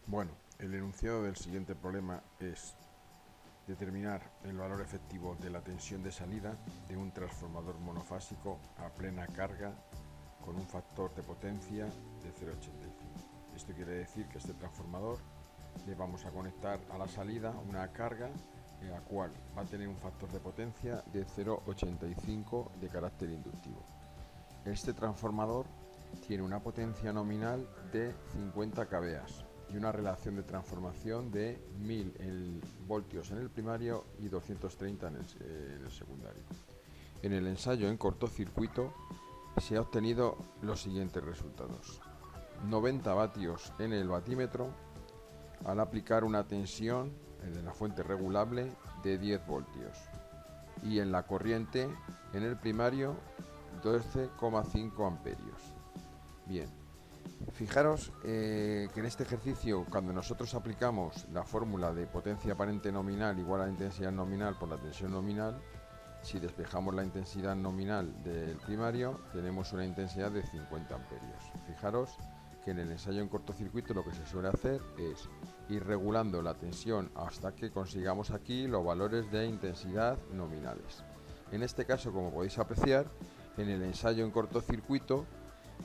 Bueno, el enunciado del siguiente problema es determinar el valor efectivo de la tensión de salida de un transformador monofásico a plena carga con un factor de potencia de 0,85. Esto quiere decir que este transformador le vamos a conectar a la salida una carga en la cual va a tener un factor de potencia de 0,85 de carácter inductivo. Este transformador tiene una potencia nominal de 50 kVA y una relación de transformación de 1000 voltios en el primario y 230 en el secundario. En el ensayo en cortocircuito se ha obtenido los siguientes resultados: 90 vatios en el batímetro al aplicar una tensión de la fuente regulable de 10 voltios y en la corriente en el primario 12,5 amperios. Bien, fijaros que en este ejercicio, cuando nosotros aplicamos la fórmula de potencia aparente nominal igual a la intensidad nominal por la tensión nominal, si despejamos la intensidad nominal del primario, tenemos una intensidad de 50 amperios. Fijaros que en el ensayo en cortocircuito lo que se suele hacer es ir regulando la tensión hasta que consigamos aquí los valores de intensidad nominales. En este caso, como podéis apreciar, en el ensayo en cortocircuito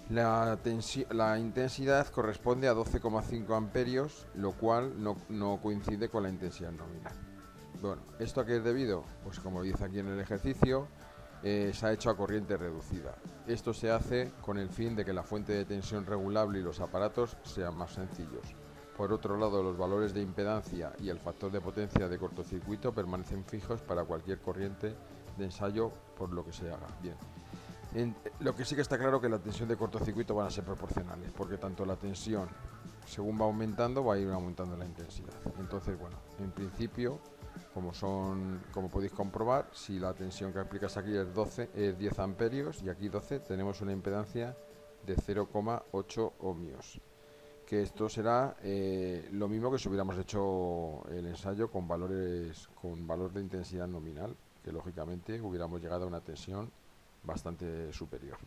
la intensidad corresponde a 12,5 amperios, lo cual no coincide con la intensidad nominal. Bueno, ¿esto a qué es debido? Pues como dice aquí en el ejercicio, se ha hecho a corriente reducida. Esto se hace con el fin de que la fuente de tensión regulable y los aparatos sean más sencillos. Por otro lado, los valores de impedancia y el factor de potencia de cortocircuito permanecen fijos para cualquier corriente de ensayo por lo que se haga. Bien. Lo que sí que está claro que la tensión de cortocircuito van a ser proporcionales, porque tanto la tensión, según va aumentando, va a ir aumentando la intensidad. Entonces, bueno, en principio, como podéis comprobar, si la tensión que aplicas aquí es 10 amperios y aquí 12, tenemos una impedancia de 0,8 ohmios. Que esto será lo mismo que si hubiéramos hecho el ensayo con valor de intensidad nominal, que lógicamente hubiéramos llegado a una tensión bastante superior.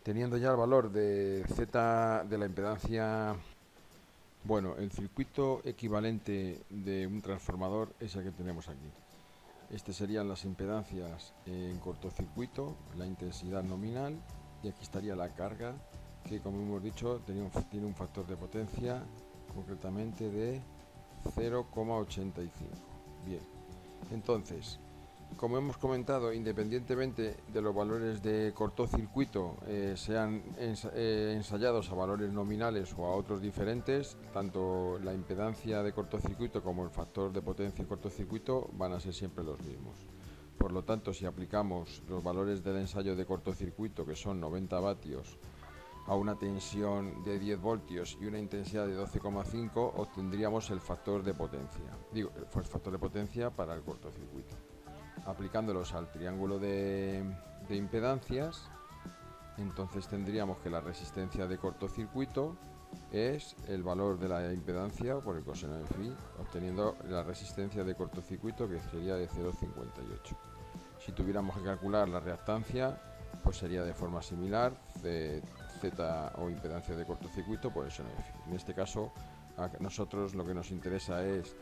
Teniendo ya el valor de Z de la impedancia, bueno, el circuito equivalente de un transformador es el que tenemos aquí. Estas serían las impedancias en cortocircuito, la intensidad nominal, y aquí estaría la carga, que como hemos dicho tiene un factor de potencia concretamente de 0,85. Bien, entonces, como hemos comentado, independientemente de los valores de cortocircuito sean ensayados a valores nominales o a otros diferentes, tanto la impedancia de cortocircuito como el factor de potencia en cortocircuito van a ser siempre los mismos. Por lo tanto, si aplicamos los valores del ensayo de cortocircuito, que son 90 vatios, a una tensión de 10 voltios y una intensidad de 12,5, obtendríamos el factor de potencia. El factor de potencia para el cortocircuito. Aplicándolos al triángulo de impedancias, entonces tendríamos que la resistencia de cortocircuito es el valor de la impedancia por el coseno de phi, obteniendo la resistencia de cortocircuito, que sería de 0,58. Si tuviéramos que calcular la reactancia, pues sería de forma similar, Z o impedancia de cortocircuito por el seno de phi. En este caso, a nosotros lo que nos interesa es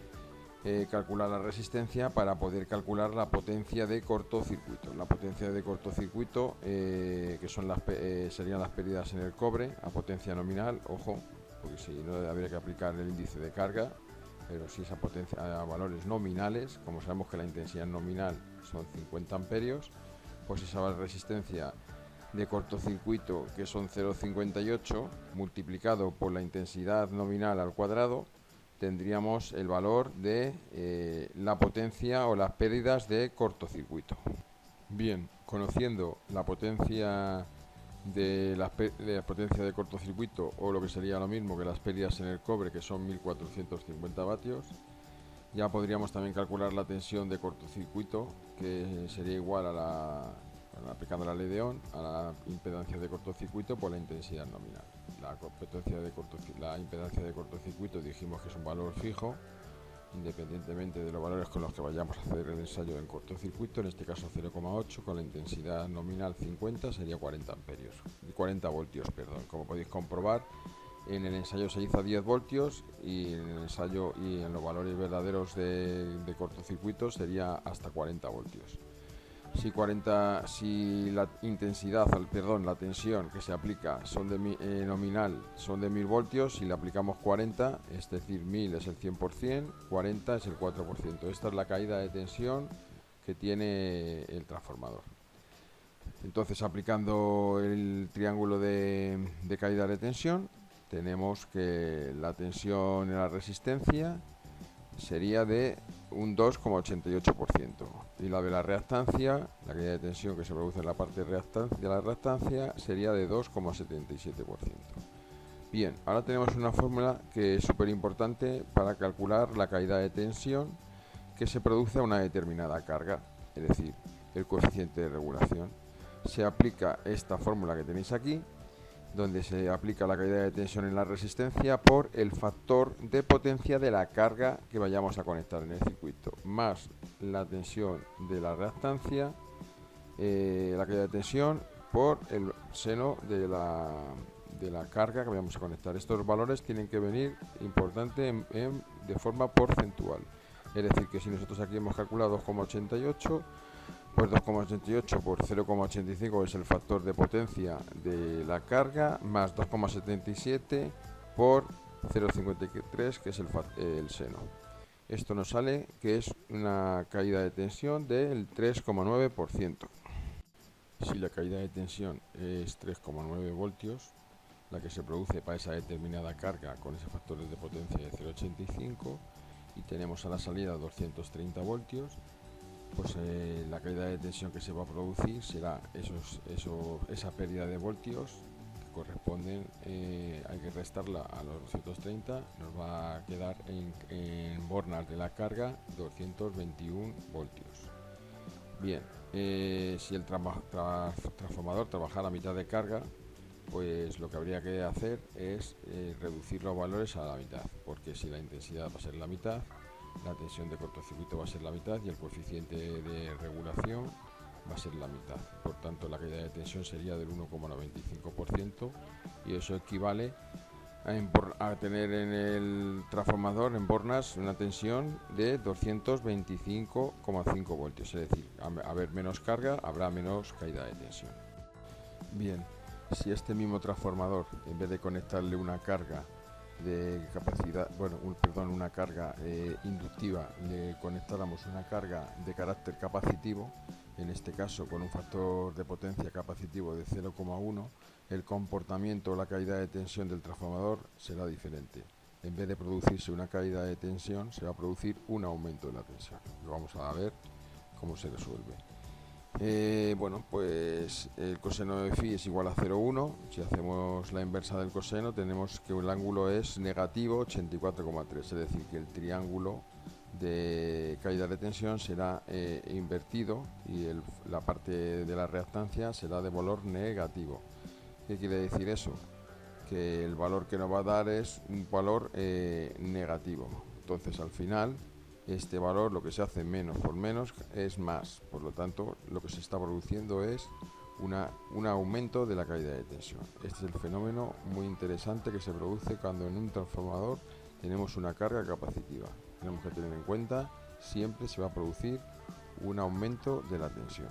calcular la resistencia para poder calcular la potencia de cortocircuito. La potencia de cortocircuito, que son serían las pérdidas en el cobre a potencia nominal, ojo, porque si no habría que aplicar el índice de carga, pero si esa potencia a valores nominales, como sabemos que la intensidad nominal son 50 amperios, pues esa resistencia de cortocircuito, que son 0,58, multiplicado por la intensidad nominal al cuadrado, tendríamos el valor de la potencia o las pérdidas de cortocircuito. Bien, conociendo la potencia de la potencia de cortocircuito, o lo que sería lo mismo que las pérdidas en el cobre, que son 1450 vatios, ya podríamos también calcular la tensión de cortocircuito, que sería igual aplicando la ley de Ohm, a la impedancia de cortocircuito por la intensidad nominal. La impedancia de cortocircuito dijimos que es un valor fijo, independientemente de los valores con los que vayamos a hacer el ensayo en cortocircuito, en este caso 0,8, con la intensidad nominal 50, sería 40 voltios, perdón. Como podéis comprobar, En el ensayo se hizo a 10 voltios y en el ensayo y en los valores verdaderos de cortocircuito sería hasta 40 voltios. Si la intensidad, la tensión que se aplica nominal son de 1000 voltios, si le aplicamos 40, es decir, 1000 es el 100%, 40 es el 4%. Esta es la caída de tensión que tiene el transformador. Entonces, aplicando el triángulo de caída de tensión, tenemos que la tensión en la resistencia sería de un 2,88% y la de la reactancia, la caída de tensión que se produce en la parte de la reactancia, sería de 2,77%. Bien, ahora tenemos una fórmula que es súper importante para calcular la caída de tensión que se produce a una determinada carga, es decir, el coeficiente de regulación. Se aplica esta fórmula que tenéis aquí, donde se aplica la caída de tensión en la resistencia por el factor de potencia de la carga que vayamos a conectar en el circuito, más la tensión de la reactancia, la caída de tensión por el seno de la carga que vayamos a conectar. Estos valores tienen que venir de forma porcentual. Es decir, que si nosotros aquí hemos calculado 2,88, pues 2,88 por 0,85 es el factor de potencia de la carga, más 2,77 por 0,53, que es el seno. Esto nos sale que es una caída de tensión del 3,9%. Si la caída de tensión es 3,9 voltios, la que se produce para esa determinada carga con ese factor de potencia de 0,85, y tenemos a la salida 230 voltios, pues la caída de tensión que se va a producir será esa pérdida de voltios que corresponden, hay que restarla a los 230, nos va a quedar en bornas de la carga 221 voltios. Bien, si el transformador trabajara a mitad de carga, pues lo que habría que hacer es reducir los valores a la mitad, porque si la intensidad va a ser la mitad, la tensión de cortocircuito va a ser la mitad y el coeficiente de regulación va a ser la mitad. Por tanto, la caída de tensión sería del 1,95% y eso equivale a tener en el transformador, en bornas, una tensión de 225,5 voltios. Es decir, a haber menos carga, habrá menos caída de tensión. Bien, si este mismo transformador, en vez de conectarle una carga de capacidad, una carga inductiva, le conectáramos una carga de carácter capacitivo, en este caso con un factor de potencia capacitivo de 0,1, el comportamiento o la caída de tensión del transformador será diferente. En vez de producirse una caída de tensión, se va a producir un aumento de la tensión. Lo vamos a ver cómo se resuelve. Pues el coseno de phi es igual a 0,1. Si hacemos la inversa del coseno, tenemos que el ángulo es negativo 84,3, es decir, que el triángulo de caída de tensión será invertido y la parte de la reactancia será de valor negativo. ¿Qué quiere decir eso? Que el valor que nos va a dar es un valor negativo. Entonces, al final, este valor, lo que se hace menos por menos, es más. Por lo tanto, lo que se está produciendo es un aumento de la caída de tensión. Este es el fenómeno muy interesante que se produce cuando en un transformador tenemos una carga capacitiva. Tenemos que tener en cuenta, siempre se va a producir un aumento de la tensión.